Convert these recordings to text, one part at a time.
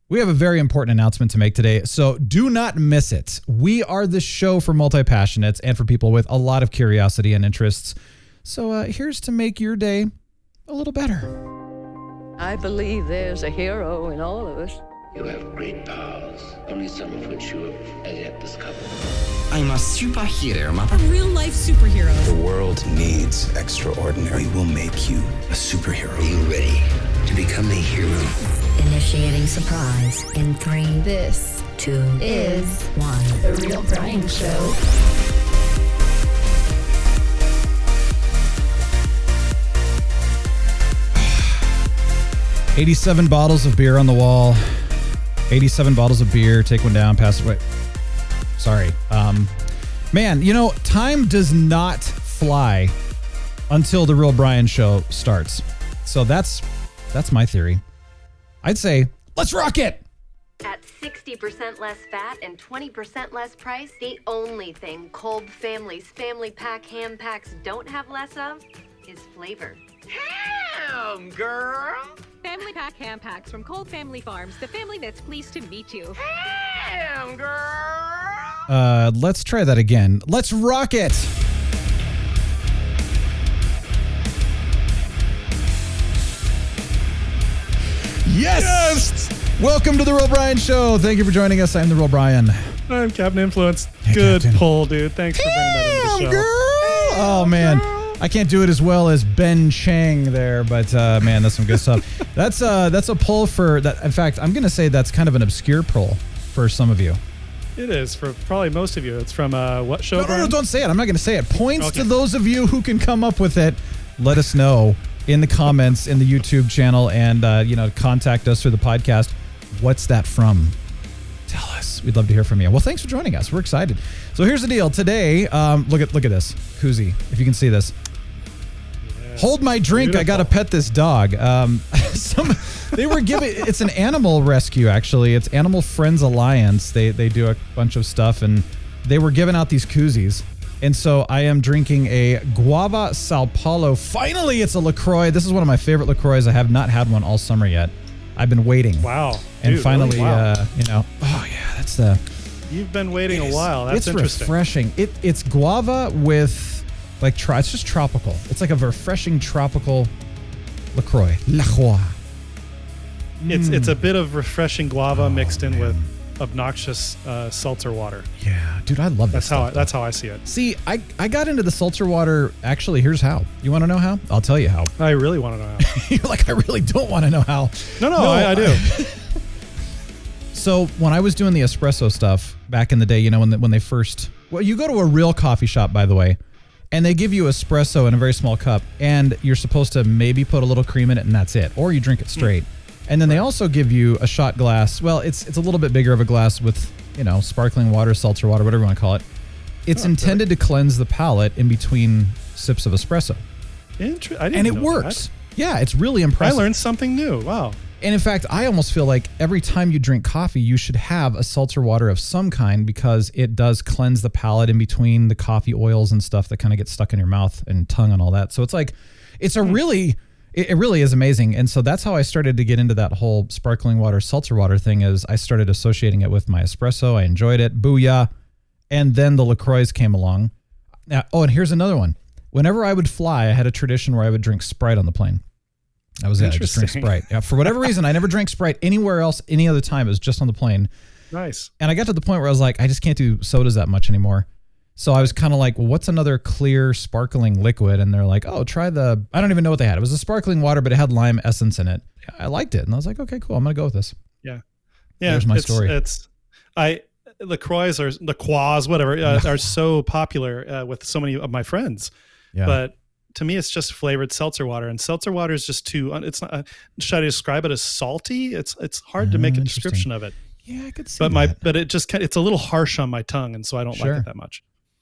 We have a very important announcement to make today, so do not miss it. We are the show for multi-passionates and for people with a lot of curiosity and interests. So here's to make your day a little better. I believe there's a hero in all of us. You have great powers, only some of which you have as yet discovered. I'm a superhero, a real-life superhero. The world needs extraordinary. We will make you a superhero. Are you ready to become a hero? Initiating surprise in 3. This, 2, is 1. The Real Brian Show. $87 bottles of beer on the wall. 87 bottles of beer. Take one down, pass it away. Sorry. Man, you know, time does not fly until the Real Brian Show starts. So that's my theory. I'd say, let's rock it! At 60% less fat and 20% less price, the only thing Kolb Family's family pack ham packs don't have less of is flavor. Ham, girl! Family pack ham packs from Cold Family Farms, the family that's pleased to meet you. Ham, girl! Let's try that again. Let's rock it! Yes! Welcome to the Real Brian Show. Thank you for joining us. I'm the Real Brian. I'm Captain Influence. Hey, Good Captain. pull, dude. Thanks for bringing that into the show. Girl. Oh, man. I can't do it as well as Ben Chang there, but man, that's some good stuff. That's a pull for that. In fact, I'm going to say that's kind of an obscure pull for some of you. It is for probably most of you. It's from what show? No, don't say it. I'm not going to say it. Points Okay. to those of you who can come up with it. Let us know in the comments in the YouTube channel, and contact us through the podcast. What's that from? Tell us. We'd love to hear from you. Well, thanks for joining us. We're excited. So here's the deal. Today, look at this koozie. If you can see this. Yes. Hold my drink. Beautiful. I got to pet this dog. They were giving. It's an animal rescue, actually. It's Animal Friends Alliance. They do a bunch of stuff, and they were giving out these koozies. And so I am drinking a Guava Sao Paulo. Finally, it's a LaCroix. This is one of my favorite LaCroix. I have not had one all summer yet. I've been waiting. Wow. And dude, finally, really? Wow. Oh yeah, that's the. You've been waiting a while. That's interesting. It's refreshing. It's guava with it's just tropical. It's like a refreshing tropical LaCroix. LaCroix. It's a bit of refreshing guava mixed in with obnoxious seltzer water. Yeah, dude, I love this. That's how I see it. See, I got into the seltzer water. Actually, here's how. You want to know how? I'll tell you how. I really want to know how. You're like, I really don't want to know how. No, I do. So when I was doing the espresso stuff back in the day, when they first, you go to a real coffee shop, by the way, and they give you espresso in a very small cup, and you're supposed to maybe put a little cream in it, and that's it, or you drink it straight. And then they also give you a shot glass. Well, it's a little bit bigger of a glass with, sparkling water, seltzer water, whatever you want to call it. It's intended to cleanse the palate in between sips of espresso. And it works. Yeah, it's really impressive. I learned something new. Wow. And in fact, I almost feel like every time you drink coffee, you should have a seltzer water of some kind, because it does cleanse the palate in between the coffee oils and stuff that kind of get stuck in your mouth and tongue and all that. So it's like, it really is amazing. And so that's how I started to get into that whole sparkling water, seltzer water thing. Is I started associating it with my espresso. I enjoyed it. Booyah. And then the LaCroix came along. Now, and here's another one. Whenever I would fly, I had a tradition where I would drink Sprite on the plane. That was it. I just drink Sprite. Yeah, for whatever reason, I never drank Sprite anywhere else, any other time. It was just on the plane. Nice. And I got to the point where I was like, I just can't do sodas that much anymore. So I was kind of like, well, what's another clear, sparkling liquid? And they're like, oh, try I don't even know what they had. It was a sparkling water, but it had lime essence in it. I liked it. And I was like, okay, cool. I'm going to go with this. Yeah. There's my story. LaCroix whatever, are so popular with so many of my friends. Yeah. But to me, it's just flavored seltzer water, and seltzer water is just too. It's not. Should I describe it as salty? It's hard to make a description of it. Yeah, I could see that. But it's a little harsh on my tongue, and so I don't like it that much.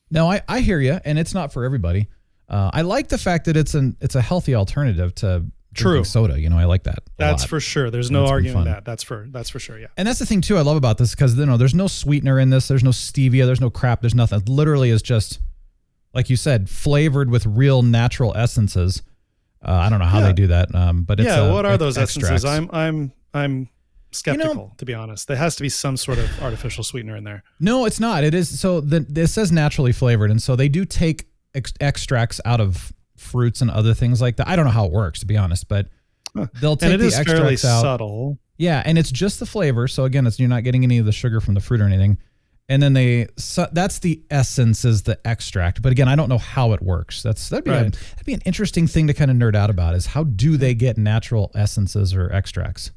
No, I hear you, and it's not for everybody. I like the fact that it's a healthy alternative to drinking soda. I like that. That's for sure. There's no arguing that. That's for sure. Yeah. And that's the thing too I love about this, because there's no sweetener in this. There's no stevia. There's no crap. There's nothing. It literally is just, like you said, flavored with real natural essences. I don't know how they do that, but it's what are those extracts. essences? I'm skeptical, to be honest. There has to be some sort of artificial sweetener in there. No, it's not. It is. So this says naturally flavored. And so they do take extracts out of fruits and other things like that. I don't know how it works, to be honest, but they'll take and it the is extracts fairly out. subtle. Yeah. And it's just the flavor. So again, you're not getting any of the sugar from the fruit or anything. And then that's the essence is the extract. But again, I don't know how it works. That'd be an interesting thing to kind of nerd out about is how do they get natural essences or extracts?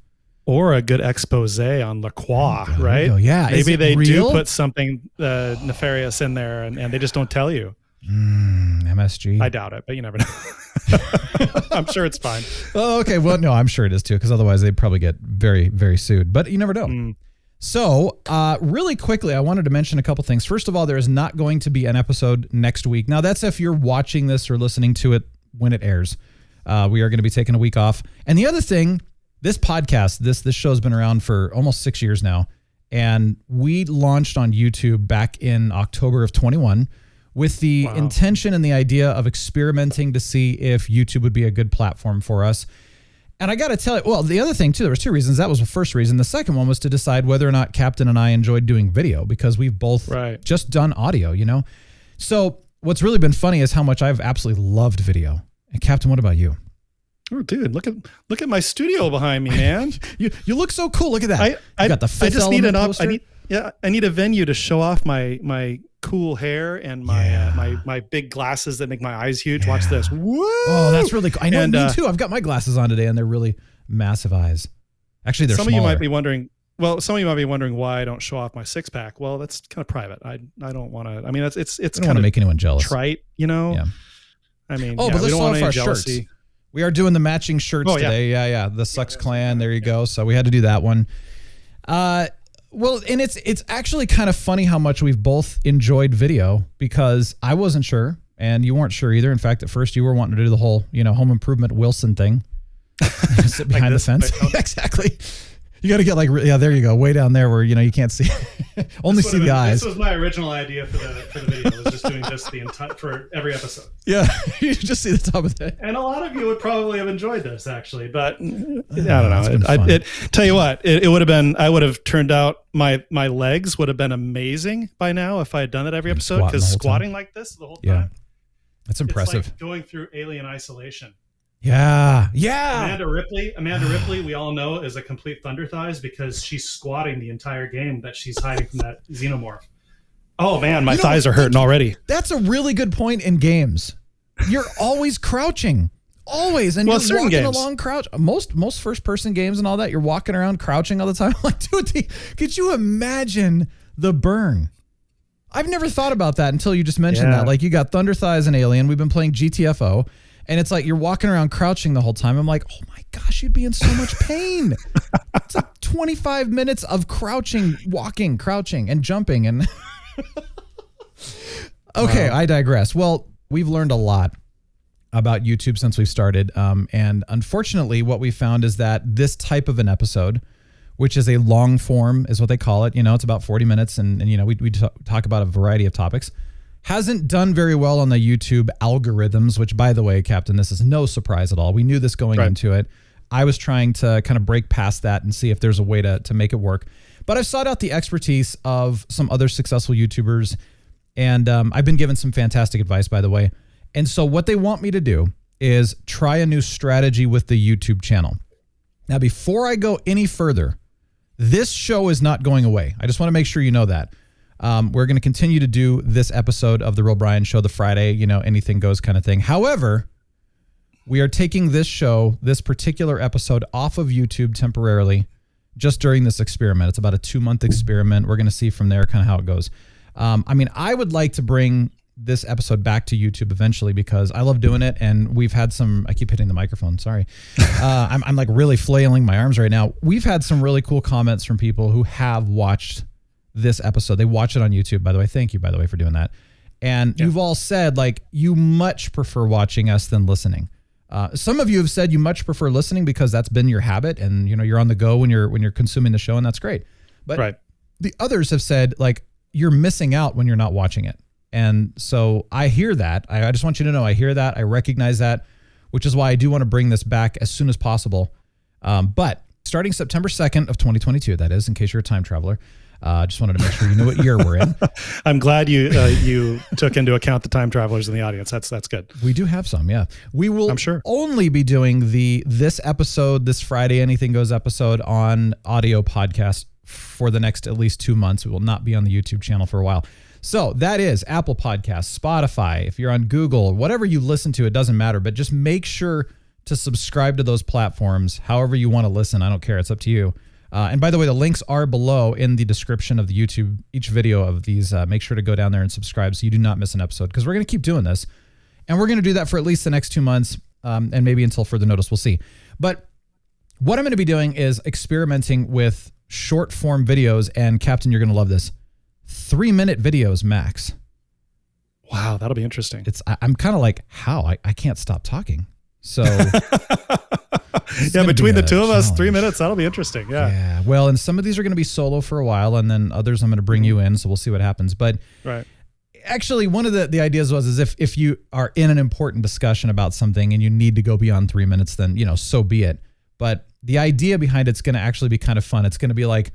Or a good expose on La Croix, right? Yeah. Maybe they real? do put something nefarious in there and they just don't tell you. MSG. I doubt it, but you never know. I'm sure it's fine. Oh, okay. Well, no, I'm sure it is too, because otherwise they'd probably get very, very sued. But you never know. So really quickly, I wanted to mention a couple things. First of all, there is not going to be an episode next week. Now, that's if you're watching this or listening to it when it airs. We are going to be taking a week off. And the other thing, this podcast, this show has been around for almost 6 years now. And we launched on YouTube back in October of 21 with the intention and the idea of experimenting to see if YouTube would be a good platform for us. And I got to tell you, well, the other thing too, there was two reasons. That was the first reason. The second one was to decide whether or not Captain and I enjoyed doing video, because we've both just done audio, you know? So what's really been funny is how much I've absolutely loved video. And Captain, what about you? Oh, dude, look at my studio behind me, man. you look so cool. Look at that. I got the Fifth I just need Element I need a venue to show off my cool hair and my big glasses that make my eyes huge. Watch this. Woo! Oh, that's really cool. I know, me too. I've got my glasses on today and they're really massive eyes. Actually, they're some smaller. of you might be wondering. Well, some of you might be wondering why I don't show off my six pack. Well, that's kind of private. I don't want to. I mean, it's kind of make anyone jealous. Trite, you know. Yeah. I mean, but let's show off our shirts. We are doing the matching shirts today. Yeah. The Sucks Clan. There you go. So we had to do that one. Well, and it's actually kind of funny how much we've both enjoyed video, because I wasn't sure and you weren't sure either. In fact, at first you were wanting to do the whole, home improvement Wilson thing. Sit behind the fence. Exactly. You got to get there you go. Way down there where, you can't see, only see the eyes. This was my original idea for the video, was just doing this for every episode. Yeah. You just see the top of it. And a lot of you would probably have enjoyed this actually, but I don't know. Tell you what, it would have been, I would have turned out my legs would have been amazing by now if I had done it every episode, because squatting like this the whole time. Yeah. That's impressive. It's like going through alien isolation. Yeah. Amanda Ripley, we all know, is a complete thunder thighs because she's squatting the entire game that she's hiding from that xenomorph. Oh man, my thighs are hurting already. That's a really good point in games. You're always crouching. Always. And you're walking along crouch. Most first person games and all that, you're walking around crouching all the time. Like, dude, could you imagine the burn? I've never thought about that until you just mentioned that. Like, you got Thunder Thighs and Alien. We've been playing GTFO. And it's like you're walking around crouching the whole time. I'm like, oh my gosh, you'd be in so much pain. It's like 25 minutes of crouching, walking, crouching, and jumping. And okay, wow. I digress. Well, we've learned a lot about YouTube since we've started. And unfortunately, what we found is that this type of an episode, which is a long form, is what they call it. It's about 40 minutes. And we talk about a variety of topics. Hasn't done very well on the YouTube algorithms, which, by the way, Captain, this is no surprise at all. We knew this going into it. I was trying to kind of break past that and see if there's a way to make it work. But I've sought out the expertise of some other successful YouTubers, and I've been given some fantastic advice, by the way. And so what they want me to do is try a new strategy with the YouTube channel. Now, before I go any further, this show is not going away. I just want to make sure you know that. We're going to continue to do this episode of The Real Brian Show, the Friday, anything goes kind of thing. However, we are taking this show, this particular episode, off of YouTube temporarily just during this experiment. It's about a 2-month experiment. We're going to see from there kind of how it goes. I would like to bring this episode back to YouTube eventually because I love doing it. And we've had I keep hitting the microphone. Sorry. I'm like really flailing my arms right now. We've had some really cool comments from people who have watched this episode. They watch it on YouTube, by the way. Thank you, by the way, for doing that. And you've all said, like, you much prefer watching us than listening. Some of you have said you much prefer listening because that's been your habit, and you're on the go when you're consuming the show, and that's great. But the others have said, like, you're missing out when you're not watching it. And so I hear that. I just want you to know I hear that. I recognize that, which is why I do want to bring this back as soon as possible. But starting September 2nd of 2022. That is, in case you're a time traveler. Just wanted to make sure you know what year we're in. I'm glad you took into account the time travelers in the audience. That's good. We do have some, yeah. We will I'm sure. only be doing this episode, this Friday Anything Goes episode on audio podcast for the next at least 2 months. We will not be on the YouTube channel for a while. So that is Apple Podcasts, Spotify. If you're on Google, whatever you listen to, it doesn't matter. But just make sure to subscribe to those platforms, however you want to listen. I don't care. It's up to you. And by the way, the links are below in the description of the YouTube, each video of these. Make sure to go down there and subscribe so you do not miss an episode, because we're going to keep doing this. And we're going to do that for at least the next 2 months, and maybe until further notice. We'll see. But what I'm going to be doing is experimenting with short form videos. And Captain, you're going to love this. 3-minute videos max. Wow, that'll be interesting. I'm kind of like, how? I can't stop talking. So yeah, between the two of us, 3 minutes, that'll be interesting. Yeah. Well, and some of these are going to be solo for a while, and then others I'm going to bring you in. So we'll see what happens. But right. Actually, one of the ideas was if you are in an important discussion about something and you need to go beyond 3 minutes, then, so be it. But the idea behind it's going to actually be kind of fun. It's going to be like,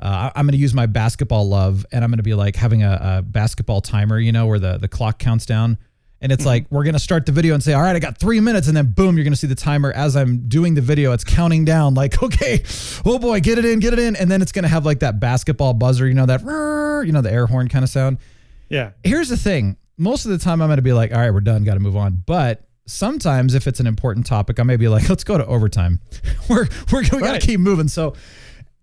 I'm going to use my basketball love, and I'm going to be like having a basketball timer, where the clock counts down. And it's like, we're going to start the video and say, all right, I got 3 minutes. And then boom, you're going to see the timer as I'm doing the video. It's counting down like, okay, oh boy, get it in. And then it's going to have like that basketball buzzer, that, the air horn kind of sound. Yeah. Here's the thing. Most of the time I'm going to be like, all right, we're done. Got to move on. But sometimes if it's an important topic, I may be like, let's go to overtime. we got to keep moving. So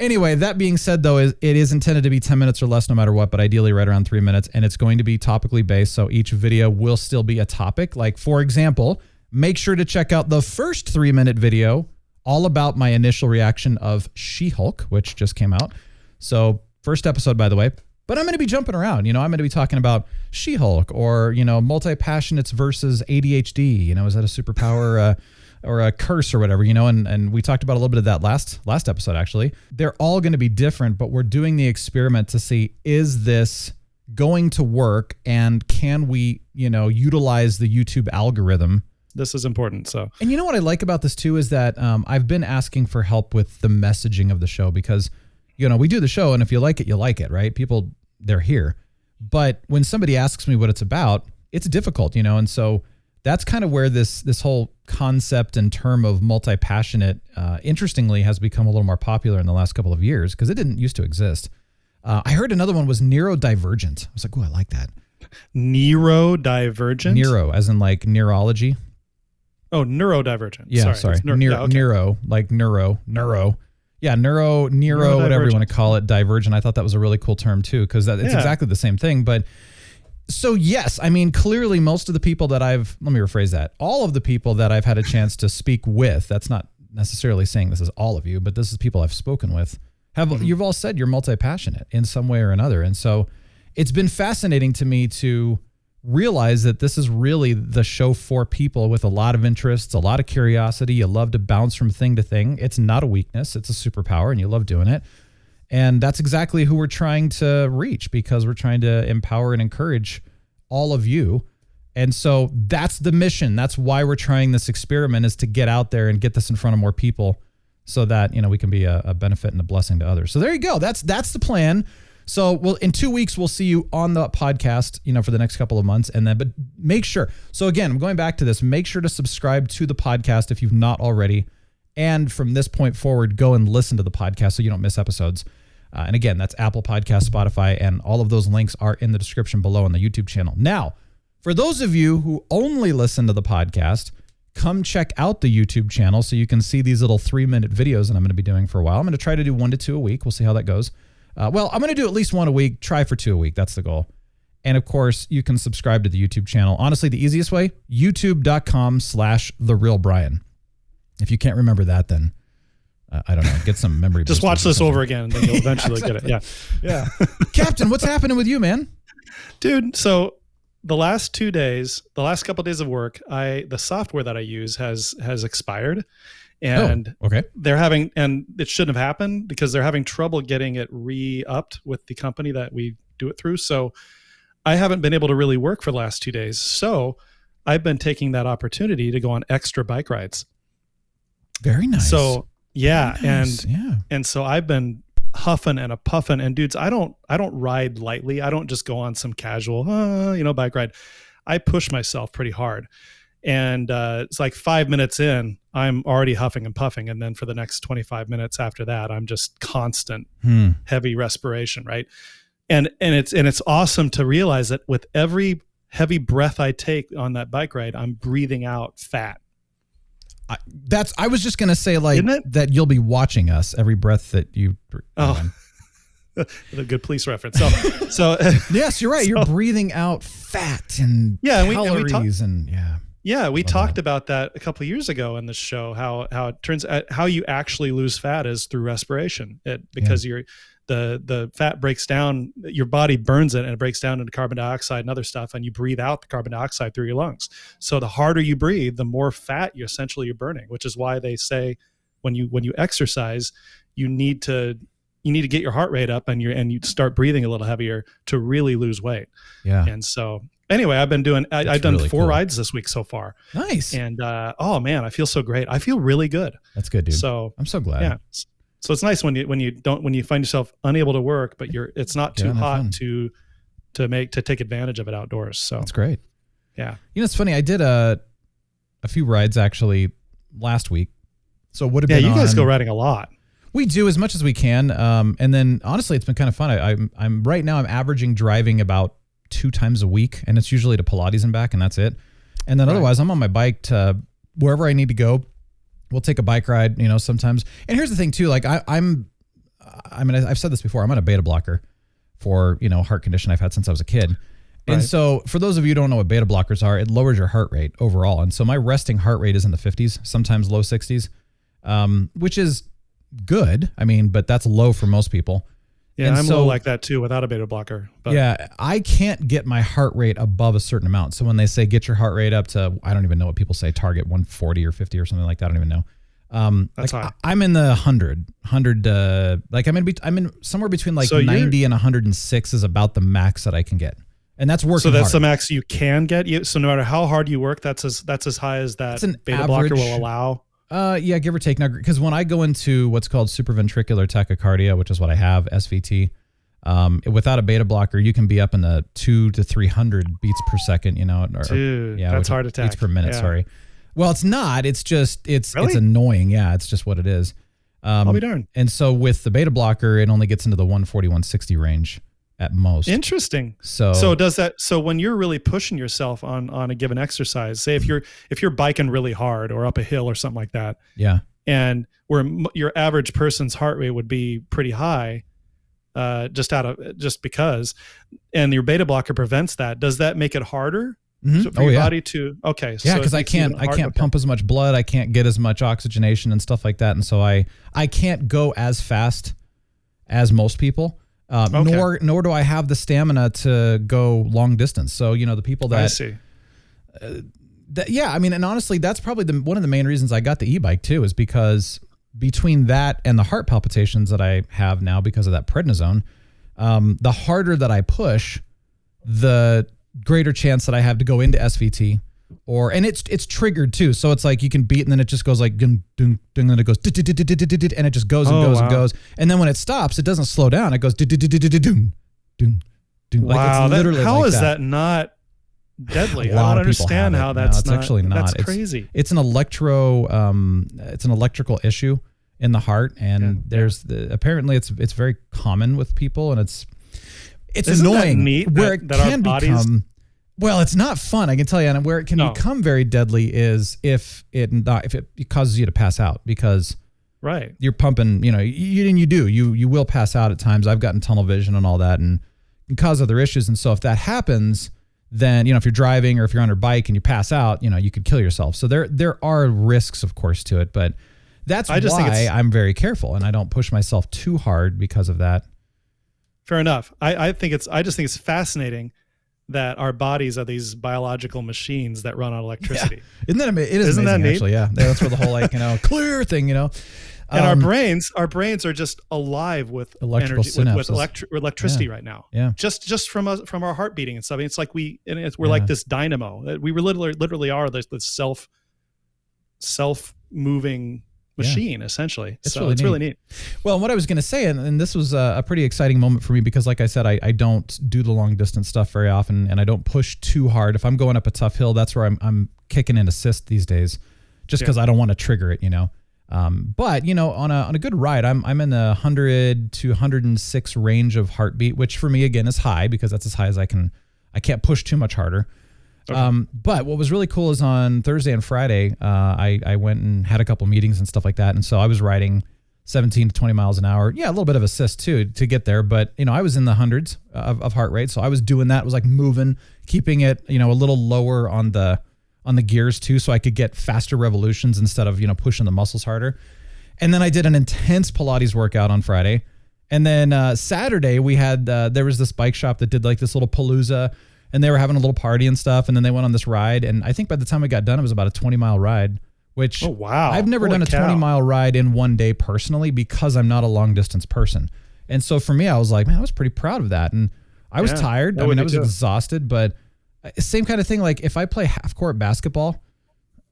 anyway, that being said, though, it is intended to be 10 minutes or less no matter what, but ideally right around 3 minutes, and it's going to be topically based, so each video will still be a topic. Like, for example, make sure to check out the first 3-minute video all about my initial reaction of She-Hulk, which just came out. So first episode, by the way. But I'm going to be jumping around. I'm going to be talking about She-Hulk or, multi-passionates versus ADHD. Is that a superpower or a curse or whatever, and we talked about a little bit of that last episode, actually. They're all going to be different, but we're doing the experiment to see, is this going to work, and can we, utilize the YouTube algorithm? This is important. So, and what I like about this too is that I've been asking for help with the messaging of the show, because, we do the show, and if you like it, you like it, right? People, they're here. But when somebody asks me what it's about, it's difficult, and so that's kind of where this whole concept and term of multi-passionate, interestingly, has become a little more popular in the last couple of years, because it didn't used to exist. I heard another one was neurodivergent. I was like, oh, I like that. Neurodivergent? Neuro, as in like neurology. Oh, neurodivergent. Yeah, sorry. Neuro, like neuro. Yeah, neuro, whatever you want to call it, divergent. I thought that was a really cool term too, because it's exactly the same thing. But so yes, I mean, clearly most of the people that let me rephrase that. All of the people that I've had a chance to speak with, that's not necessarily saying this is all of you, but this is people I've spoken with, you've all said you're multi-passionate in some way or another. And so it's been fascinating to me to realize that this is really the show for people with a lot of interests, a lot of curiosity. You love to bounce from thing to thing. It's not a weakness. It's a superpower, and you love doing it. And that's exactly who we're trying to reach, because we're trying to empower and encourage all of you. And so that's the mission. That's why we're trying this experiment, is to get out there and get this in front of more people so that, we can be a benefit and a blessing to others. So there you go. That's the plan. So in 2 weeks, we'll see you on the podcast, for the next couple of months. But make sure. So again, I'm going back to this. Make sure to subscribe to the podcast if you've not already. And from this point forward, go and listen to the podcast so you don't miss episodes. And again, that's Apple Podcasts, Spotify, and all of those links are in the description below on the YouTube channel. Now, for those of you who only listen to the podcast, come check out the YouTube channel so you can see these little 3-minute videos that I'm going to be doing for a while. I'm going to try to do 1 to 2 a week. We'll see how that goes. I'm going to do at least 1 a week, try for 2 a week. That's the goal. And of course, you can subscribe to the YouTube channel. Honestly, the easiest way, youtube.com/TheRealBrian. If you can't remember that, then I don't know, get some memory. Just watch this over again, and then you'll eventually get it. Yeah. Captain, what's happening with you, man? Dude, so the last 2 days, the last couple of days of work, the software that I use has expired. And they're having, and it shouldn't have happened, because they're having trouble getting it re-upped with the company that we do it through. So I haven't been able to really work for the last 2 days. So I've been taking that opportunity to go on extra bike rides. Very nice. So Yeah. Nice. And so I've been huffing and a puffing, and dudes, I don't ride lightly. I don't just go on some casual, bike ride. I push myself pretty hard. And it's like 5 minutes in, I'm already huffing and puffing. And then for the next 25 minutes after that, I'm just constant heavy respiration. Right. And it's awesome to realize that with every heavy breath I take on that bike ride, I'm breathing out fat. I was just going to say that you'll be watching us every breath that you breathe. Oh, a good police reference. So yes, you're right. You're breathing out fat and calories we talked about that a couple of years ago in the show, how it turns out how you actually lose fat is through respiration. Because the fat breaks down, your body burns it and it breaks down into carbon dioxide and other stuff, and you breathe out the carbon dioxide through your lungs. So the harder you breathe, the more fat you're burning, which is why they say when you exercise, you need to get your heart rate up and you start breathing a little heavier to really lose weight. Yeah. And so anyway, I've been doing, I've done really 4 rides this week so far. Nice. And oh man, I feel so great. I feel really good. That's good, dude. So I'm so glad. Yeah. So it's nice when you find yourself unable to work, but it's not too hot to take advantage of it outdoors. So that's great. Yeah. It's funny. I did a few rides actually last week. So it would have been you guys go riding a lot. We do as much as we can. And then honestly, it's been kind of fun. I'm right now I'm averaging driving about 2 times a week, and it's usually to Pilates and back, and that's it. And then otherwise I'm on my bike to wherever I need to go. We'll take a bike ride, sometimes. And here's the thing too, like I've said this before, I'm on a beta blocker for, heart condition I've had since I was a kid. Right. And so for those of you who don't know what beta blockers are, it lowers your heart rate overall. And so my resting heart rate is in the 50s, sometimes low 60s, which is good. But that's low for most people. Yeah, I'm low like that too without a beta blocker. But. Yeah, I can't get my heart rate above a certain amount. So when they say get your heart rate up to, I don't even know what people say, target 140 or 50 or something like that. I don't even know. That's high. I'm in the 100. I'm in somewhere between 90 and 106 is about the max that I can get. And that's working. So that's hard. The max you can get. So no matter how hard you work, that's as high as that beta blocker will allow. Yeah, give or take. Now, because when I go into what's called supraventricular tachycardia, which is what I have, SVT, without a beta blocker, you can be up in the 200 to 300 beats per second. Dude, that's heart attack. Beats per minute. Yeah. Sorry. Well, it's not. It's just it's really? It's annoying. Yeah, it's just what it is. I'll be darned. And so with the beta blocker, it only gets into the 140, 160 range at most. Interesting. So does that? So when you're really pushing yourself on a given exercise, say if you're biking really hard or up a hill or something like that, yeah, and where your average person's heart rate would be pretty high, just because, and your beta blocker prevents that. Does that make it harder for your body to? Okay, yeah, because I can't pump as much blood, I can't get as much oxygenation and stuff like that, and so I can't go as fast as most people. Nor do I have the stamina to go long distance. So, the people that... I see. And honestly, that's probably one of the main reasons I got the e-bike too, is because between that and the heart palpitations that I have now because of that prednisone, the harder that I push, the greater chance that I have to go into SVT. And it's triggered too, so it's like you can beat, and then it just goes like ding, ding, ding, and then it goes and it just goes and goes and goes, and then when it stops, it doesn't slow down. It goes ding, ding, ding. Wow, how is that not deadly? I don't understand how that's not. Actually not. That's crazy. It's an it's an electrical issue in the heart, and apparently it's very common with people, and it's Isn't annoying. That neat where that, it that can our bodies become. Well, it's not fun, I can tell you. And where it can become very deadly is if it causes you to pass out, because you're pumping, you will pass out at times. I've gotten tunnel vision and all that, and can cause other issues. And so if that happens, then, if you're driving or if you're on your bike and you pass out, you could kill yourself. So there are risks, of course, to it, but that's why I'm very careful and I don't push myself too hard because of that. Fair enough. I just think it's fascinating that our bodies are these biological machines that run on electricity. Yeah. Isn't that amazing? It is amazing, actually. Yeah. That's where the whole clear thing, And our brains are just alive with electrical energy, with electricity right now. Yeah. Just from our heart beating and stuff. It's like we're like this dynamo. We literally are this self moving, machine, essentially. It's so it's really neat. Well, and what I was going to say, and this was a pretty exciting moment for me because, like I said, I don't do the long distance stuff very often, and I don't push too hard. If I'm going up a tough hill, that's where I'm kicking in assist these days, just because I don't want to trigger it, But on a good ride, I'm in the 100 to 106 range of heartbeat, which for me again is high because that's as high as I can. I can't push too much harder. Okay. But what was really cool is on Thursday and Friday, I went and had a couple meetings and stuff like that. And so I was riding 17 to 20 miles an hour. Yeah, a little bit of assist too to get there. But, I was in the hundreds of heart rate. So I was doing that. It was like moving, keeping it, a little lower on the gears too. So I could get faster revolutions instead of, pushing the muscles harder. And then I did an intense Pilates workout on Friday. And then Saturday we had, there was this bike shop that did like this little palooza. And they were having a little party and stuff. And then they went on this ride. And I think by the time we got done, it was about a 20-mile ride, which I've never done a 20-mile ride in one day personally because I'm not a long distance person. And so for me, I was like, man, I was pretty proud of that. And I was tired. I was exhausted, but same kind of thing. Like if I play half court basketball,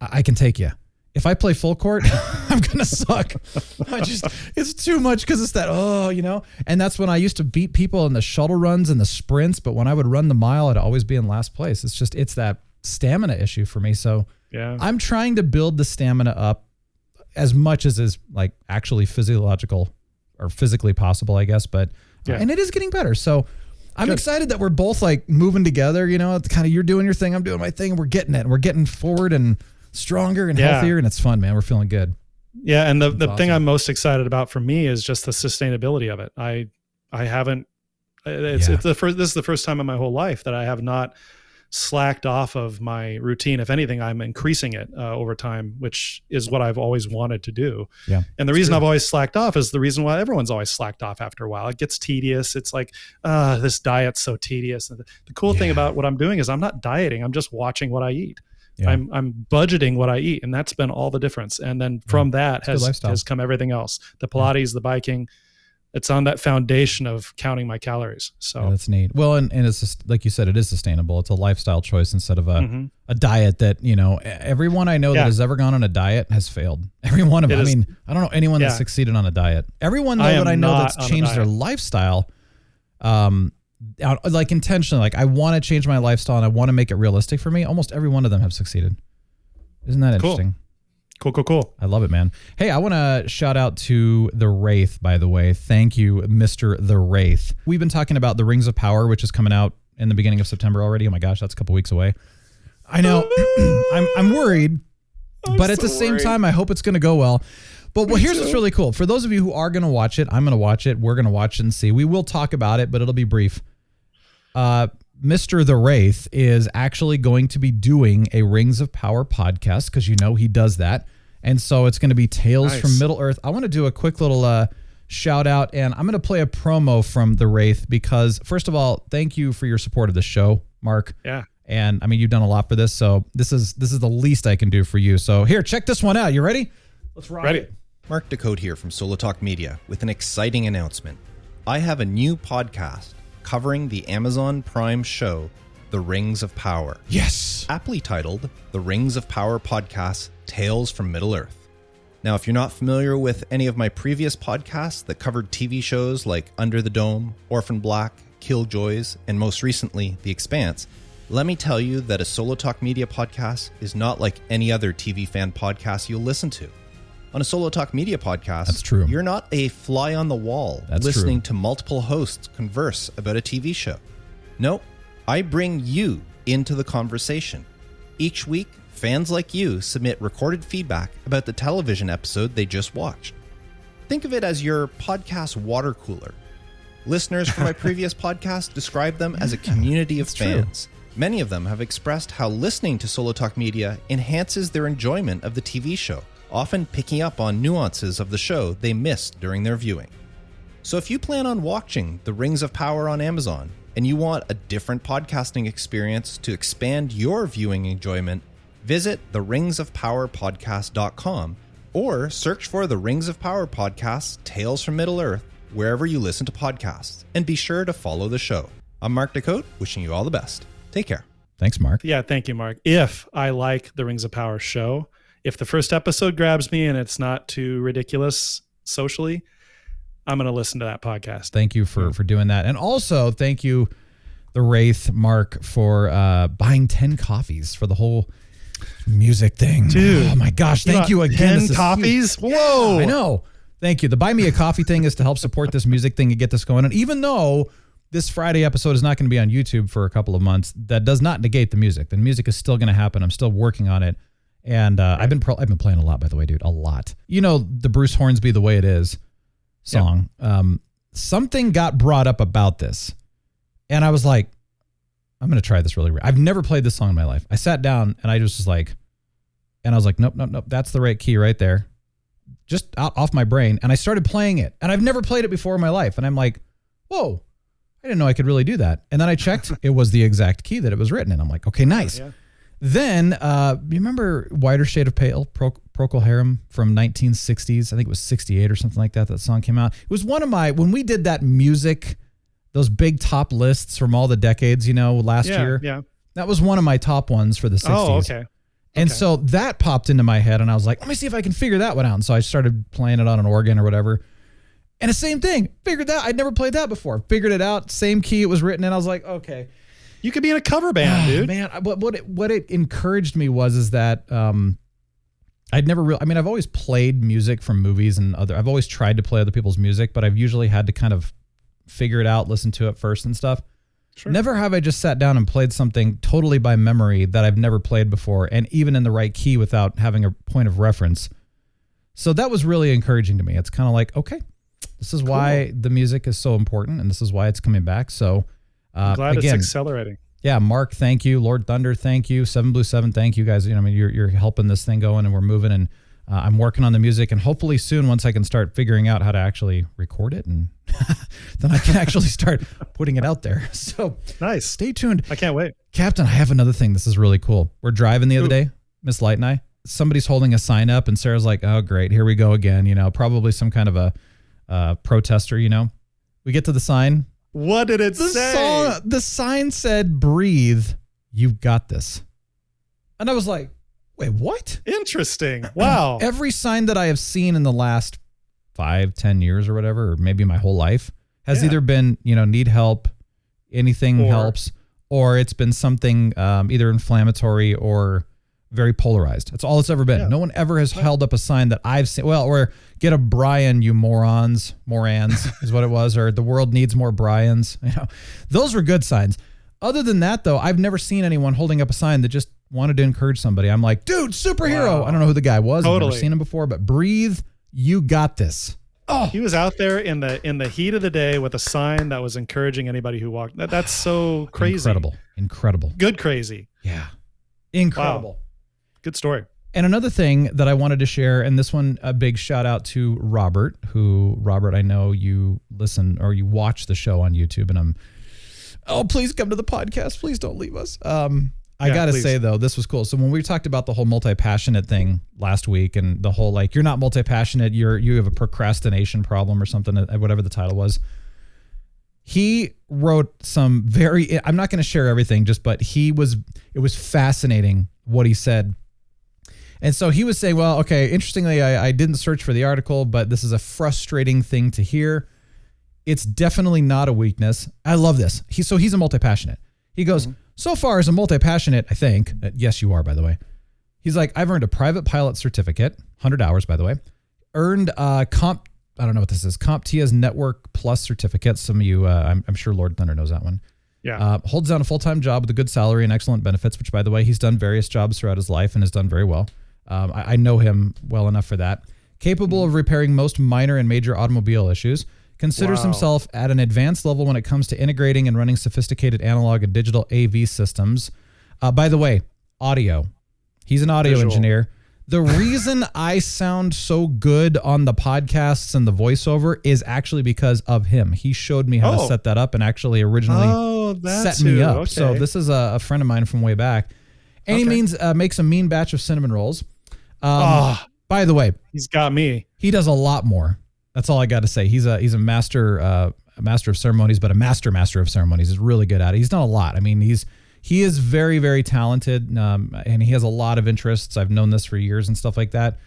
I can take you. If I play full court, I'm going to suck. It's too much because it's that, and that's when I used to beat people in the shuttle runs and the sprints. But when I would run the mile, I'd always be in last place. It's that stamina issue for me. So I'm trying to build the stamina up as much as is like actually physiological or physically possible, I guess. But, and it is getting better. So I'm excited that we're both like moving together, it's kind of, you're doing your thing, I'm doing my thing, and we're getting it. And we're getting forward and stronger and healthier, and it's fun, man. We're feeling good. Yeah, and the thing I'm most excited about for me is just the sustainability of it. I haven't. This is the first time in my whole life that I have not slacked off of my routine. If anything, I'm increasing it over time, which is what I've always wanted to do. Yeah, and the reason I've always slacked off is the reason why everyone's always slacked off after a while. It gets tedious. It's like, this diet's so tedious. And the cool thing about what I'm doing is I'm not dieting. I'm just watching what I eat. Yeah. I'm budgeting what I eat, and that's been all the difference. And then from that has come everything else. The Pilates, the biking, it's on that foundation of counting my calories. So that's neat. Well, and it's just, like you said, it is sustainable. It's a lifestyle choice instead of a diet that, everyone I know that has ever gone on a diet has failed. Every one of them. I mean, I don't know anyone that succeeded on a diet. Everyone that I know that's changed their lifestyle, like intentionally, like I want to change my lifestyle and I want to make it realistic for me. Almost every one of them have succeeded. Isn't that interesting? Cool. I love it, man. Hey, I want to shout out to the Wraith, by the way. Thank you, Mr. The Wraith. We've been talking about the Rings of Power, which is coming out in the beginning of September already. Oh my gosh, that's a couple weeks away. I know. I'm worried, but at the same time, I hope it's going to go well. But here's what's really cool. For those of you who are going to watch it, I'm going to watch it. We're going to watch it and see. We will talk about it, but it'll be brief. Mr. The Wraith is actually going to be doing a Rings of Power podcast because he does that. And so it's going to be Tales from Middle-earth. I want to do a quick little shout out, and I'm going to play a promo from The Wraith because, first of all, thank you for your support of the show, Mark. Yeah. And I mean, you've done a lot for this, so this is the least I can do for you. So here, check this one out. You ready? Let's rock it. Mark Decode here from Solo Talk Media with an exciting announcement. I have a new podcast covering the Amazon Prime show, The Rings of Power. Yes! Aptly titled, The Rings of Power Podcast, Tales from Middle-earth. Now, if you're not familiar with any of my previous podcasts that covered TV shows like Under the Dome, Orphan Black, Killjoys, and most recently, The Expanse, let me tell you that a Solo Talk Media podcast is not like any other TV fan podcast you'll listen to. On a Solo Talk Media podcast, that's true. You're not a fly on the wall listening to multiple hosts converse about a TV show. No, I bring you into the conversation. Each week, fans like you submit recorded feedback about the television episode they just watched. Think of it as your podcast water cooler. Listeners from my previous podcast described them as a community of fans. True. Many of them have expressed how listening to Solo Talk Media enhances their enjoyment of the TV show, often picking up on nuances of the show they missed during their viewing. So if you plan on watching The Rings of Power on Amazon and you want a different podcasting experience to expand your viewing enjoyment, visit theringsofpowerpodcast.com or search for The Rings of Power Podcast, Tales from Middle-earth, wherever you listen to podcasts. And be sure to follow the show. I'm Mark Decode, wishing you all the best. Take care. Thanks, Mark. Yeah, thank you, Mark. If I like The Rings of Power show, if the first episode grabs me and it's not too ridiculous socially, I'm going to listen to that podcast. Thank you for doing that. And also thank you, the Wraith, Mark, for buying 10 coffees for the whole music thing. Dude. Oh my gosh. Thank you again. 10 coffees? Whoa. I know. Thank you. The Buy Me a Coffee thing is to help support this music thing and get this going. And even though this Friday episode is not going to be on YouTube for a couple of months, that does not negate the music. The music is still going to happen. I'm still working on it. And I've been playing a lot, by the way, dude, a lot. You know, the Bruce Hornsby, The Way It Is song. Yep. Something got brought up about this. And I was like, I'm going to try this really weird. I've never played this song in my life. I sat down and I just was like, nope. That's the right key right there. Just off my brain. And I started playing it. And I've never played it before in my life. And I'm like, whoa, I didn't know I could really do that. And then I checked. It was the exact key that it was written in. I'm like, okay, nice. Yeah. Then, you remember Whiter Shade of Pale, Procol Harum from 1960s? I think it was 68 or something like that. That song came out. It was one of my, when we did that music, those big top lists from all the decades, last year. Yeah. That was one of my top ones for the 60s. Oh, okay. And so that popped into my head and I was like, let me see if I can figure that one out. And so I started playing it on an organ or whatever. And the same thing, figured that. I'd never played that before. Figured it out, same key it was written in. I was like, okay. You could be in a cover band, dude. Man, what it encouraged me is that I'd never really, I've always played music from movies and I've always tried to play other people's music, but I've usually had to kind of figure it out, listen to it first and stuff. Sure. Never have I just sat down and played something totally by memory that I've never played before, and even in the right key without having a point of reference. So that was really encouraging to me. It's kind of like, okay, this is why the music is so important, and this is why it's coming back. So I'm glad it's accelerating. Yeah, Mark, thank you. Lord Thunder, thank you. 7 Blue 7, thank you guys. You're helping this thing going, and we're moving, and I'm working on the music, and hopefully soon, once I can start figuring out how to actually record it, and then I can actually start putting it out there. So nice. Stay tuned. I can't wait. Captain, I have another thing. This is really cool. We're driving the other day, Miss Light and I. Somebody's holding a sign up, and Sarah's like, oh, great, here we go again. Probably some kind of a protester, We get to the sign. What did it say? The sign said, breathe, you've got this. And I was like, wait, what? Interesting. Wow. Every sign that I have seen in the last 5-10 years or whatever, or maybe my whole life, has either been, need help, anything helps, or it's been something either inflammatory or very polarized. That's all it's ever been. Yeah. No one ever has held up a sign that I've seen. Well, or get a Brian, you morons is what it was, or the world needs more Brians. Those were good signs. Other than that, though, I've never seen anyone holding up a sign that just wanted to encourage somebody. I'm like, dude, superhero. Wow. I don't know who the guy was. Totally. I've never seen him before, but breathe, you got this. Oh, he was out there in the heat of the day with a sign that was encouraging anybody who walked. That's so crazy. Incredible. Good crazy. Yeah. Incredible. Wow. Good story. And another thing that I wanted to share, and this one, a big shout out to Robert, Robert, I know you listen or you watch the show on YouTube, and please come to the podcast. Please don't leave us. I got to say, though, this was cool. So when we talked about the whole multi-passionate thing last week, and the whole, you're not multi-passionate, you have a procrastination problem or something, whatever the title was. He wrote some I'm not going to share everything, but it was fascinating what he said. And so he was saying, well, okay, interestingly, I didn't search for the article, but this is a frustrating thing to hear. It's definitely not a weakness. I love this. He's a multi-passionate. He goes, so far as a multi-passionate, I think, yes, you are, by the way. He's like, I've earned a private pilot certificate, 100 hours, by the way. Earned I don't know what this is, CompTIA's Network Plus certificate. Some of you, I'm sure Lord Thunder knows that one. Yeah. Holds down a full-time job with a good salary and excellent benefits, which, by the way, he's done various jobs throughout his life and has done very well. I know him well enough for that. Capable of repairing most minor and major automobile issues. Considers himself at an advanced level when it comes to integrating and running sophisticated analog and digital AV systems. By the way, audio. He's an audio engineer. The reason I sound so good on the podcasts and the voiceover is actually because of him. He showed me how to set that up and actually originally set me up. Okay. So this is a friend of mine from way back. And he makes a mean batch of cinnamon rolls. By the way, he's got me. He does a lot more. That's all I got to say. He's a master of ceremonies, but a master of ceremonies. Is really good at it. He's done a lot. I mean, he is very, very talented, and he has a lot of interests. I've known this for years and stuff like that.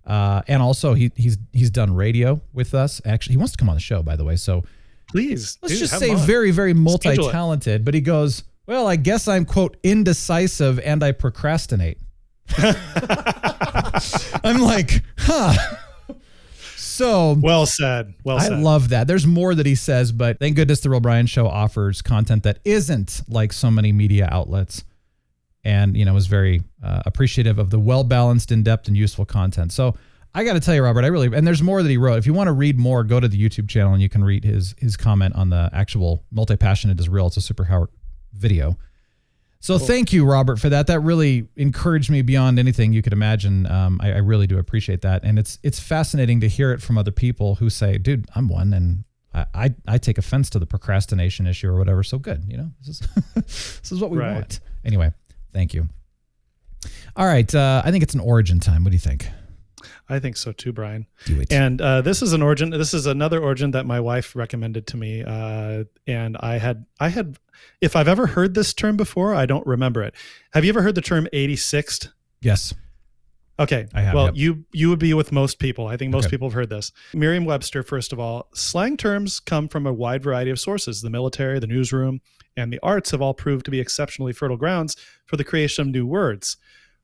And also, he's done radio with us. Actually, he wants to come on the show, by the way. So please, let's just say very, very multi-talented. But he goes, well, I guess I'm, quote, indecisive and I procrastinate. I'm like, huh. So well said. Well said. I love that. There's more that he says, but thank goodness the Real Brian Show offers content that isn't like so many media outlets, and was very appreciative of the well-balanced, in-depth, and useful content. So I got to tell you, Robert, and there's more that he wrote. If you want to read more, go to the YouTube channel and you can read his comment on the actual Multi-Passionate is Real. It's a superpower video. So Thank you, Robert, for that. That really encouraged me beyond anything you could imagine. I really do appreciate that. And it's fascinating to hear it from other people who say, dude, I'm one, and I take offense to the procrastination issue or whatever. So good. This is what we want. Anyway, thank you. All right. I think it's an origin time. What do you think? I think so too, Brian. Do it. And this is an origin. This is another origin that my wife recommended to me. And I had, if I've ever heard this term before, I don't remember it. Have you ever heard the term 86th? Yes. Okay. I have. Well, yep. you would be with most people. I think most people have heard this. Merriam-Webster, first of all, slang terms come from a wide variety of sources. The military, the newsroom, and the arts have all proved to be exceptionally fertile grounds for the creation of new words.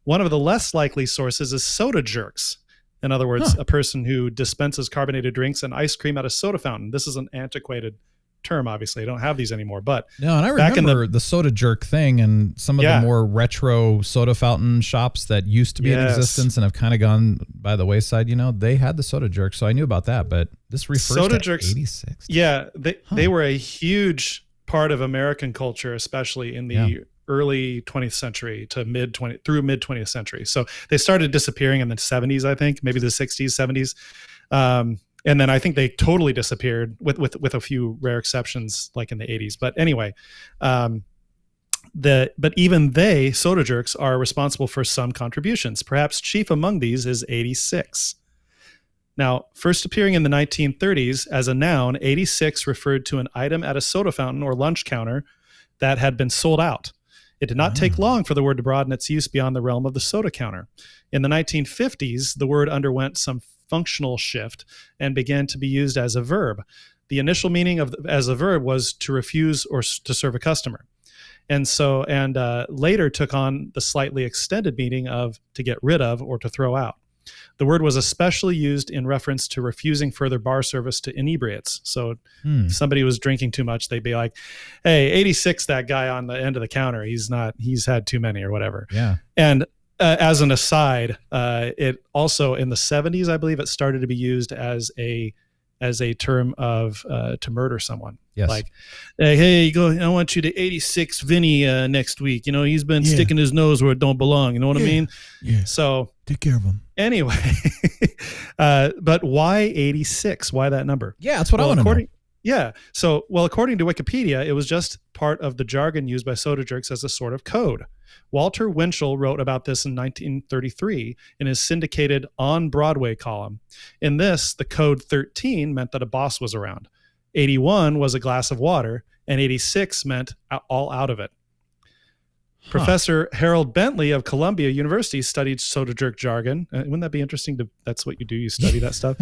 One of the less likely sources is soda jerks. In other words, a person who dispenses carbonated drinks and ice cream at a soda fountain. This is an antiquated term, obviously. I don't have these anymore. But no, and I remember the soda jerk thing and some of the more retro soda fountain shops that used to be in existence and have kind of gone by the wayside. They had the soda jerk, so I knew about that. But this refers soda to jerks, 86. Yeah, they were a huge part of American culture, especially in the early 20th century to mid 20th century. So they started disappearing in the 70s, I think, maybe the 60s, 70s. And then I think they totally disappeared with a few rare exceptions like in the 80s. But anyway, but even soda jerks are responsible for some contributions. Perhaps chief among these is 86. Now, first appearing in the 1930s as a noun, 86 referred to an item at a soda fountain or lunch counter that had been sold out. It did not take long for the word to broaden its use beyond the realm of the soda counter. In the 1950s, the word underwent some functional shift and began to be used as a verb. The initial meaning as a verb was to refuse or to serve a customer. And later took on the slightly extended meaning of to get rid of or to throw out. The word was especially used in reference to refusing further bar service to inebriates. So if somebody was drinking too much, they'd be like, hey, 86, that guy on the end of the counter, he's had too many or whatever. Yeah. And as an aside, it also in the 70s, I believe it started to be used as a term of to murder someone. Yes. Like, hey, I want you to 86 Vinny next week. He's been sticking his nose where it don't belong. You know what I mean? Yeah. So take care of him. Anyway, but why 86? Why that number? Yeah, that's what I want to know. Yeah. So, according to Wikipedia, it was just part of the jargon used by soda jerks as a sort of code. Walter Winchell wrote about this in 1933 in his syndicated On Broadway column. In this, the code 13 meant that a boss was around. 81 was a glass of water, and 86 meant all out of it. Professor Harold Bentley of Columbia University studied soda jerk jargon. Wouldn't that be interesting? That's what you do. You study that stuff.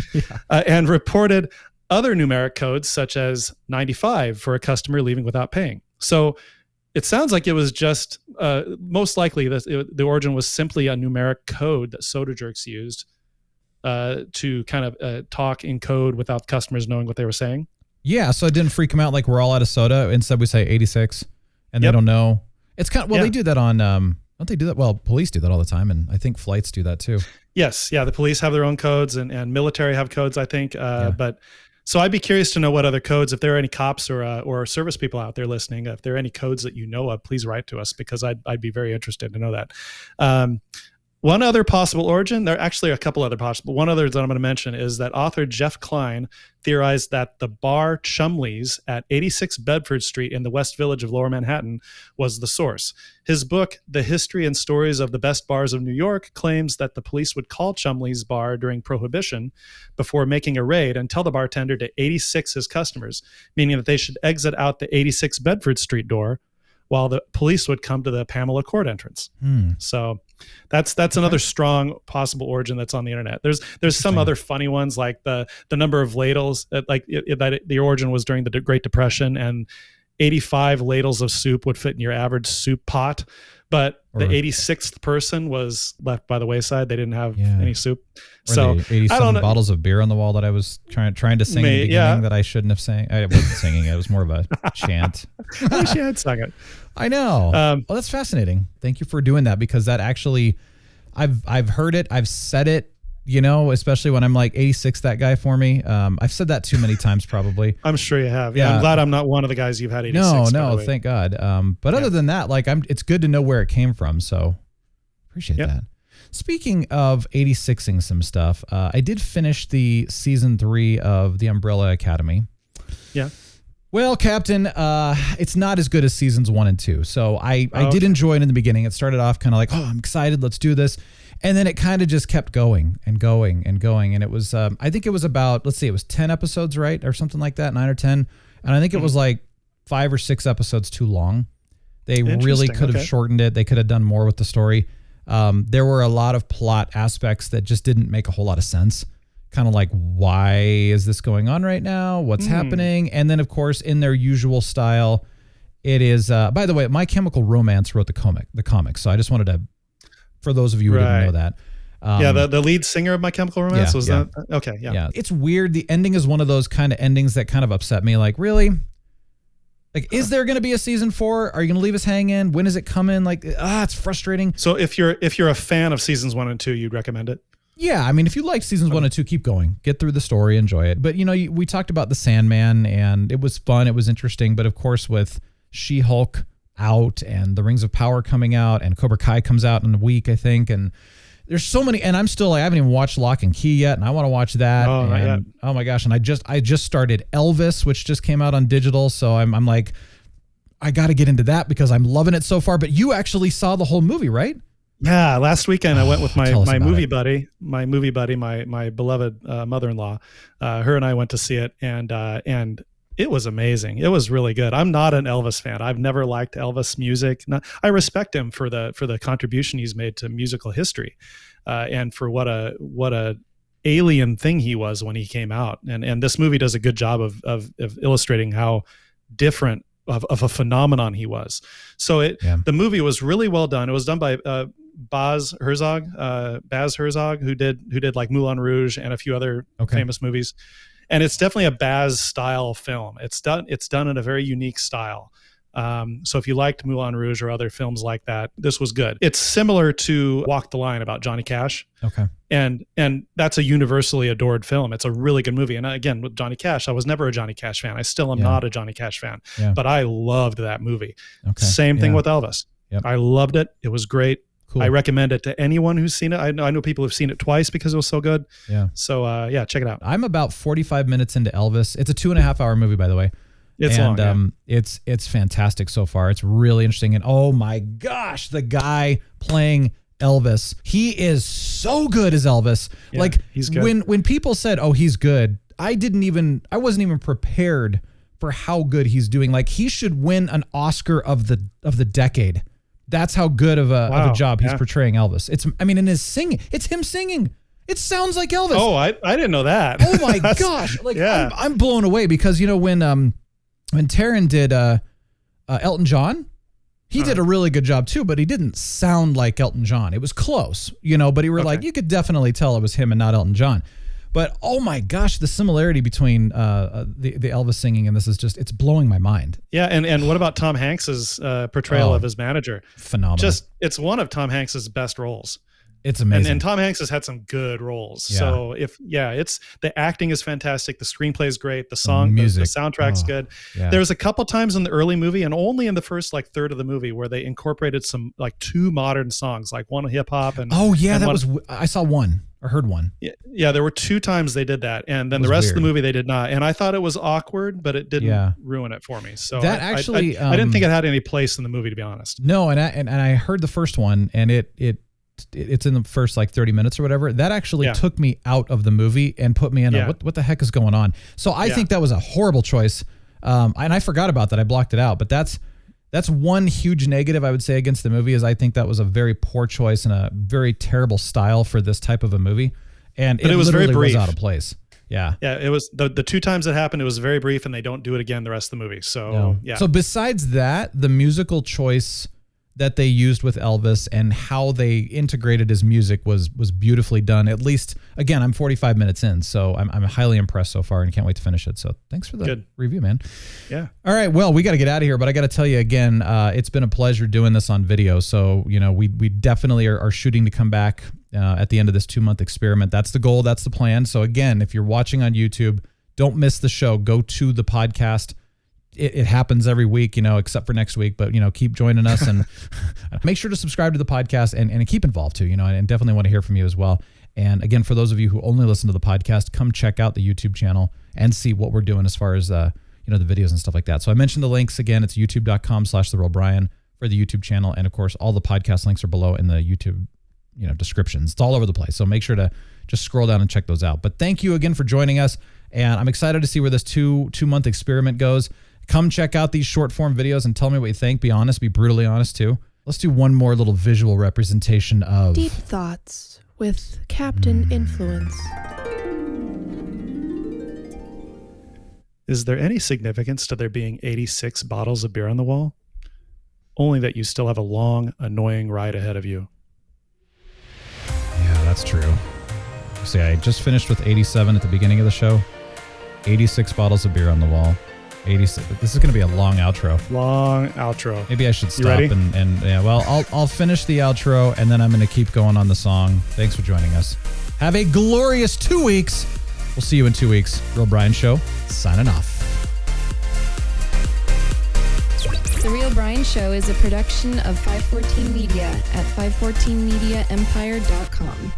And reported other numeric codes such as 95 for a customer leaving without paying. So it sounds like it was just most likely the origin was simply a numeric code that soda jerks used to kind of talk in code without customers knowing what they were saying. Yeah, so it didn't freak them out like we're all out of soda. Instead, we say 86, and they don't know. It's kind of, they do that on, don't they do that? Well, police do that all the time, and I think flights do that too. Yes, yeah, the police have their own codes, and military have codes, I think. But so I'd be curious to know what other codes, if there are any cops or service people out there listening, if there are any codes that you know of, please write to us because I'd be very interested to know that. One other possible origin, there are actually a couple other possible. One other that I'm going to mention is that author Jeff Klein theorized that the bar Chumley's at 86 Bedford Street in the West Village of Lower Manhattan was the source. His book, The History and Stories of the Best Bars of New York, claims that the police would call Chumley's bar during Prohibition before making a raid and tell the bartender to 86 his customers, meaning that they should exit out the 86 Bedford Street door, while the police would come to the Pamela Court entrance. So that's another strong possible origin that's on the internet. There's some other funny ones, like the number of ladles, that the origin was during the Great Depression, and 85 ladles of soup would fit in your average soup pot. But the 86th person was left by the wayside. They didn't have any soup. Or So the 87 bottles of beer on the wall that I was trying to sing in the beginning that I shouldn't have sang. I wasn't singing it. It was more of a chant. I wish you had sung it. I know. Well, that's fascinating. Thank you for doing that, because that actually, I've heard it. I've said it, especially when I'm like 86, that guy for me. I've said that too many times probably. I'm sure you have. Yeah. I'm glad I'm not one of the guys you've had 86. No, thank God. But other than that, like it's good to know where it came from. So appreciate that. Speaking of 86ing some stuff, I did finish the season 3 of the Umbrella Academy. Yeah. Well, Captain, it's not as good as seasons 1 and 2. So I did enjoy it in the beginning. It started off kind of like, oh, I'm excited, let's do this. And then it kind of just kept going and going and going. And it was, I think it was about, let's see, it was 10 episodes, right? Or something like that, 9 or 10. And I think it was like 5 or 6 episodes too long. They really could have shortened it. They could have done more with the story. There were a lot of plot aspects that just didn't make a whole lot of sense. Kind of like, why is this going on right now? What's happening? And then, of course, in their usual style, it is, by the way, My Chemical Romance wrote the comic. So I just wanted to, for those of you who didn't know that. The lead singer of My Chemical Romance was that? Okay, yeah. It's weird. The ending is one of those kind of endings that kind of upset me. Like, really? Like, is there going to be a season 4? Are you going to leave us hanging? When is it coming? Like, it's frustrating. So if you're a fan of seasons 1 and 2, you'd recommend it? Yeah, I mean, if you like seasons 1 and 2, keep going. Get through the story, enjoy it. But, we talked about The Sandman, and it was fun. It was interesting. But, of course, with She-Hulk out and The Rings of Power coming out and Cobra Kai comes out in a week, I think. And there's so many. And I'm still, I haven't even watched Lock and Key yet, and I want to watch that. Oh, not yet. Oh, my gosh. And I just started Elvis, which just came out on digital. So I'm like, I got to get into that because I'm loving it so far. But you actually saw the whole movie, right? Yeah, last weekend I went with my movie buddy, my beloved mother-in-law. Her and I went to see it, and it was amazing. It was really good. I'm not an Elvis fan. I've never liked Elvis music. I respect him for the contribution he's made to musical history, and for what a alien thing he was when he came out. And this movie does a good job of illustrating how different of a phenomenon he was. So the movie was really well done. It was done by Baz Herzog, who did like Moulin Rouge and a few other famous movies. And it's definitely a Baz style film. It's done in a very unique style. So if you liked Moulin Rouge or other films like that, this was good. It's similar to Walk the Line about Johnny Cash. Okay. And that's a universally adored film. It's a really good movie. And again, with Johnny Cash, I was never a Johnny Cash fan. I still am not a Johnny Cash fan, but I loved that movie. Okay. Same thing with Elvis. Yep. I loved it. It was great. Cool. I recommend it to anyone who's seen it. I know people have seen it twice because it was so good. Yeah. So check it out. I'm about 45 minutes into Elvis. It's a 2.5-hour movie, by the way. It's long. It's fantastic so far. It's really interesting. And oh my gosh, the guy playing Elvis, he is so good as Elvis. Yeah, like he's good. When people said, "Oh, he's good," I wasn't even prepared for how good he's doing. Like he should win an Oscar of the decade. That's how good of a job he's portraying Elvis. In his singing, it's him singing. It sounds like Elvis. Oh, I didn't know that. Oh my gosh! Like I'm blown away because when Taron did Elton John, he did a really good job too, but he didn't sound like Elton John. It was close, but you could definitely tell it was him and not Elton John. But oh my gosh, the similarity between the Elvis singing and this is it's blowing my mind. Yeah, and what about Tom Hanks's portrayal of his manager? Phenomenal. It's one of Tom Hanks's best roles. It's amazing. And Tom Hanks has had some good roles. Yeah. So it's the acting is fantastic. The screenplay is great. The song, the soundtrack's good. Yeah. There's a couple times in the early movie and only in the first third of the movie where they incorporated some 2 modern songs, like one hip hop and I saw one or heard one. Yeah, there were 2 times they did that. And then the rest of the movie they did not. And I thought it was awkward, but it didn't ruin it for me. So that I didn't think it had any place in the movie, to be honest. No, and I heard the first one and it's in the first 30 minutes or whatever. That actually took me out of the movie and put me in what the heck is going on? So I think that was a horrible choice. And I forgot about that. I blocked it out, but That's one huge negative I would say against the movie is I think that was a very poor choice and a very terrible style for this type of a movie. And it was very brief. Was out of place. Yeah. Yeah. It was the 2 times it happened. It was very brief and they don't do it again the rest of the movie. So yeah. So besides that, the musical choice that they used with Elvis and how they integrated his music was beautifully done. At least, again, I'm 45 minutes in, so I'm highly impressed so far and can't wait to finish it. So thanks for the review, man. Yeah. All right, well, we got to get out of here, but I got to tell you again, it's been a pleasure doing this on video. So, you know, we definitely are shooting to come back at the end of this 2-month experiment. That's the goal. That's the plan. So again, if you're watching on YouTube, don't miss the show. Go to the podcast. It happens every week, you know, except for next week, but, you know, keep joining us and make sure to subscribe to the podcast and keep involved too, you know, and definitely want to hear from you as well. And again, for those of you who only listen to the podcast, come check out the YouTube channel and see what we're doing as far as, you know, the videos and stuff like that. So I mentioned the links again. It's youtube.com/TheRealBrian for the YouTube channel. And of course, all the podcast links are below in the YouTube, you know, descriptions. It's all over the place. So make sure to just scroll down and check those out. But thank you again for joining us. And I'm excited to see where this two-month experiment goes. Come check out these short form videos and tell me what you think. Be honest, be brutally honest too. Let's do one more little visual representation of Deep Thoughts with Captain Influence. Is there any significance to there being 86 bottles of beer on the wall? Only that you still have a long, annoying ride ahead of you. Yeah, that's true. See, I just finished with 87 at the beginning of the show. 86 bottles of beer on the wall. 86. This is going to be a long outro. Long outro. Maybe I should stop and yeah. Well, I'll finish the outro and then I'm going to keep going on the song. Thanks for joining us. Have a glorious 2 weeks. We'll see you in 2 weeks. Real Brian Show signing off. The Real Brian Show is a production of 514 Media at 514mediaempire.com.